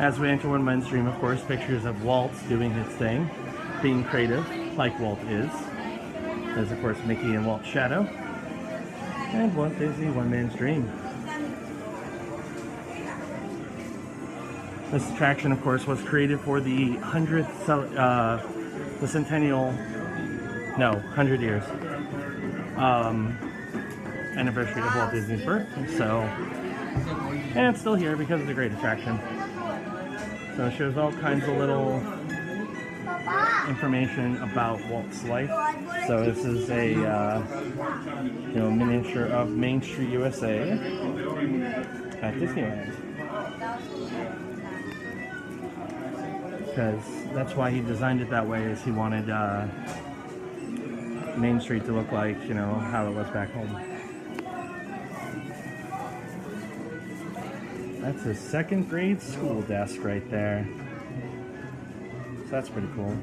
As we enter one mainstream, of course, pictures of Walt doing his thing, being creative, like Walt is. There's, of course, Mickey and Walt's shadow. And Walt Disney one-man stream. This attraction, of course, was created for the 100th, the centennial, no, 100 years, anniversary of Walt Disney's birth. So, and it's still here because it's a great attraction. So it shows all kinds of little information about Walt's life. So this is a miniature of Main Street, USA at Disneyland. Because that's why he designed it that way, is he wanted Main Street to look like, how it was back home. That's a second grade school desk right there. So that's pretty cool.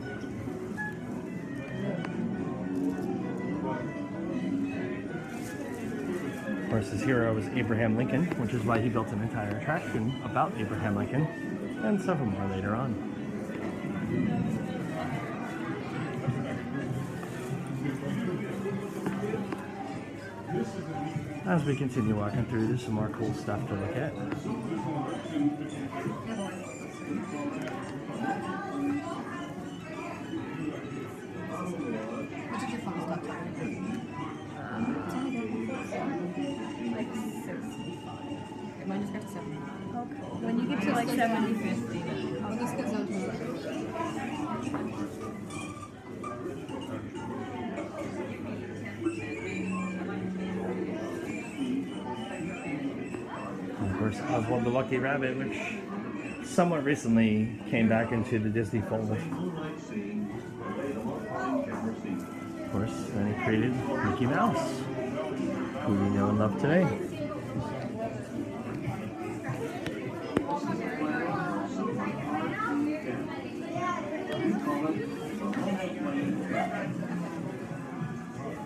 Of course, his hero was Abraham Lincoln, which is why he built an entire attraction about Abraham Lincoln, and several more later on. As we continue walking through, there's some more cool stuff to look at. Mine just got to 70. Okay. When you get to like 70, 50, this goes on to Of course, Oswald the Lucky Rabbit, which somewhat recently came back into the Disney fold. Of course, then he created Mickey Mouse, who we know and love today.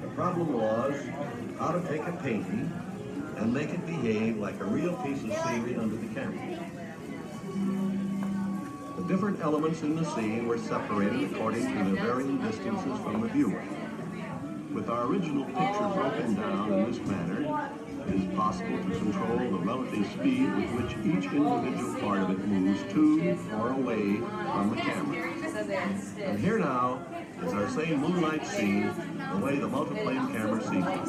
The problem was how to take a painting and make it behave like a real piece of scenery under the camera. The different elements in the scene were separated according to their varying distances from the viewer. With our original picture broken down in this manner, it is possible to control the relative speed with which each individual part of it moves to or away from the camera. And here now is our same moonlight scene, the way the multiplane camera sees it.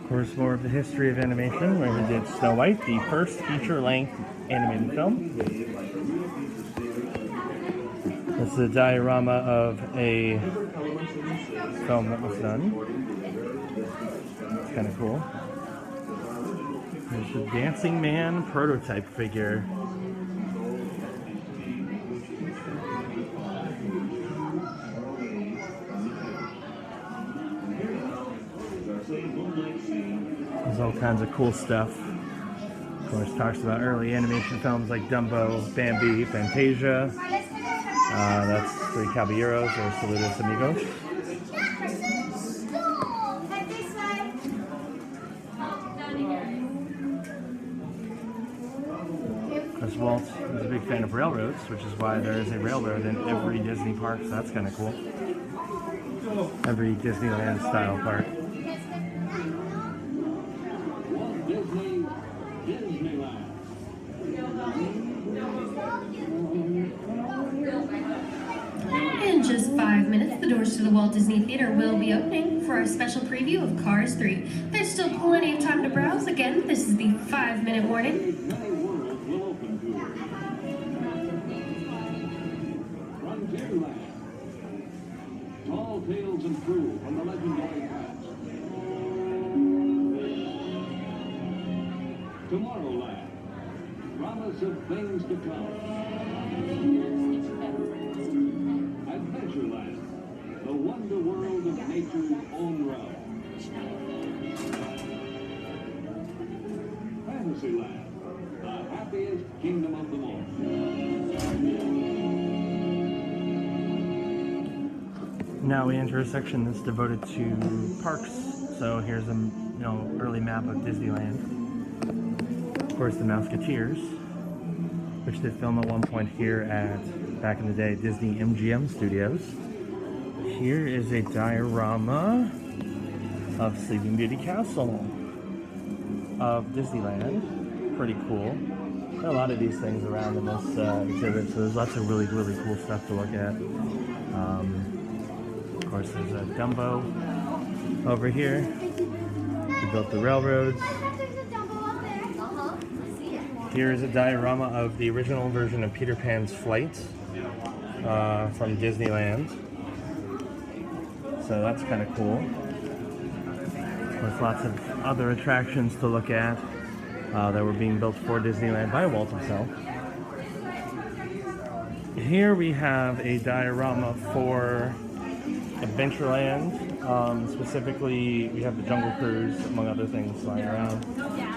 Of course, more of the history of animation, where he did Snow White, the first feature-length animated film. This is a diorama of a film that was done. It's kind of cool. There's the Dancing Man prototype figure. There's all kinds of cool stuff. Of course, talks about early animation films like Dumbo, Bambi, Fantasia. That's Three Caballeros or Saludos Amigos. Because Walt is a big fan of railroads, which is why there is a railroad in every Disney park, so that's kind of cool. Every Disneyland style park. In just 5 minutes, the doors to the Walt Disney Theater will be opening for our special preview of Cars 3. There's still plenty of time to browse. Again, this is the 5-minute warning. Tall tales and true from the legendary past. Tomorrowland. Promise of things to come. Adventureland. The wonder world of nature's own realm. Fantasyland. The happiest kingdom of them all. Now we enter a section that's devoted to parks. So here's a early map of Disneyland. Of course, the Mouseketeers, which did film at one point here at, back in the day, Disney MGM Studios. Here is a diorama of Sleeping Beauty Castle of Disneyland. Pretty cool. There are a lot of these things around in this exhibit, so there's lots of really, really cool stuff to look at. Of course, there's a Dumbo over here. He built the railroads. Here is a diorama of the original version of Peter Pan's Flight from Disneyland. So that's kind of cool. There's lots of other attractions to look at that were being built for Disneyland by Walt himself. Here we have a diorama for Adventureland. Specifically, we have the Jungle Cruise, among other things, flying around.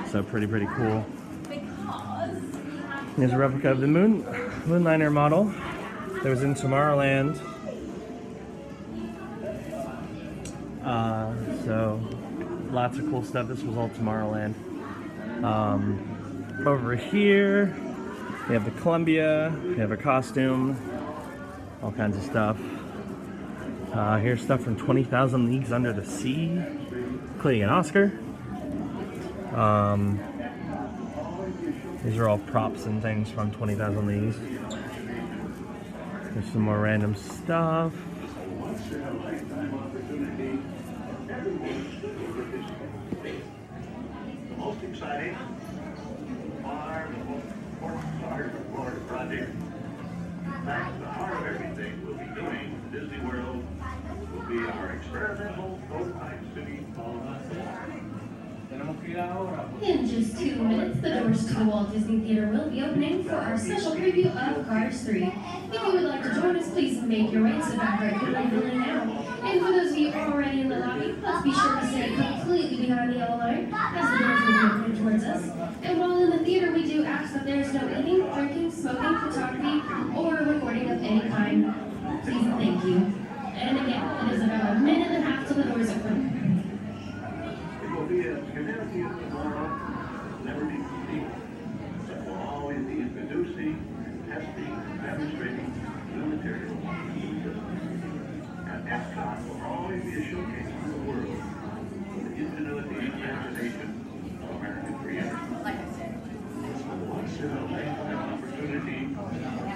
So pretty cool. Here's a replica of the Moonliner model that was in Tomorrowland. So lots of cool stuff. This was all Tomorrowland. Over here, we have the Columbia. We have a costume. All kinds of stuff. Here's stuff from 20,000 Leagues Under the Sea, including an Oscar. These are all props and things from 20,000 Leagues. There's some more random stuff. The most exciting, far the most important part of the Florida project. That's the heart of everything we'll be doing at Disney World will be our experimental prototype city called In just 2 minutes, the doors to the Walt Disney Theater will be opening for our special preview of Cars 3. If you would like to join us, please make your way to the back right building now. And for those of you already in the lobby, let's be sure to stay completely behind the yellow line as the doors will be opening towards us. And while in the theater, we do ask that there is no eating, drinking, smoking, photography, or recording of any kind. Please and thank you. And again, it is about a minute and a half till the doors open. It will be a community of tomorrow, never be complete, but will always be introducing, testing, and demonstrating new materials. And Epcot will always be a showcase to the world for the ingenuity and imagination of American creators. It's a once-in-a-lifetime opportunity for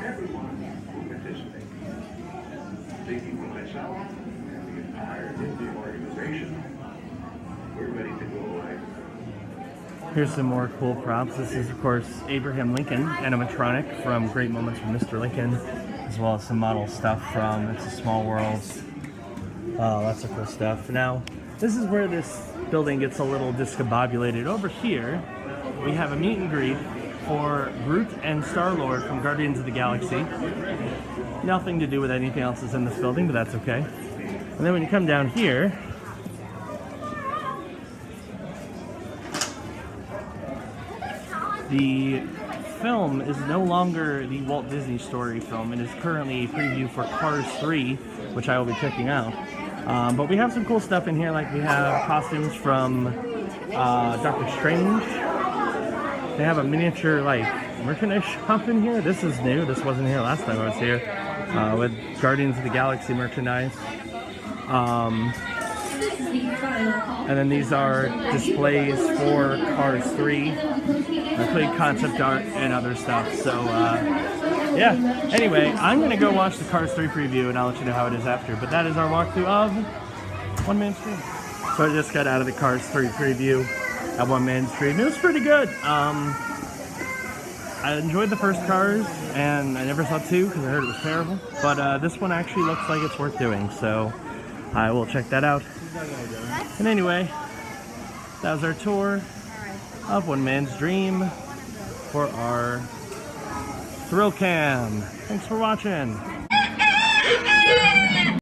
everyone who participates. Speaking for myself and the entire Disney organization, we're ready to go live. Here's some more cool props. This is, of course, Abraham Lincoln animatronic from Great Moments from Mr. Lincoln, as well as some model stuff from It's a Small World. Lots of cool stuff. Now, this is where this building gets a little discombobulated. Over here, we have a meet and greet for Groot and Star-Lord from Guardians of the Galaxy. Nothing to do with anything else that's in this building, but that's okay. And then when you come down here, the film is no longer the Walt Disney Story film. It is currently a preview for Cars 3, which I will be checking out. But we have some cool stuff in here, like we have costumes from Doctor Strange. They have a miniature, like, merchandise shop in here. This is new. This wasn't here last time I was here. With Guardians of the Galaxy merchandise. And then these are displays for Cars 3, including concept art and other stuff. So, yeah. Anyway, I'm going to go watch the Cars 3 preview and I'll let you know how it is after. But that is our walkthrough of One Man Stream. So I just got out of the Cars 3 preview at One Man Stream. It was pretty good. I enjoyed the first Cars, and I never saw 2 because I heard it was terrible. But this one actually looks like it's worth doing, so I will check that out. And anyway, that was our tour of One Man's Dream for our Thrill Cam. Thanks for watching.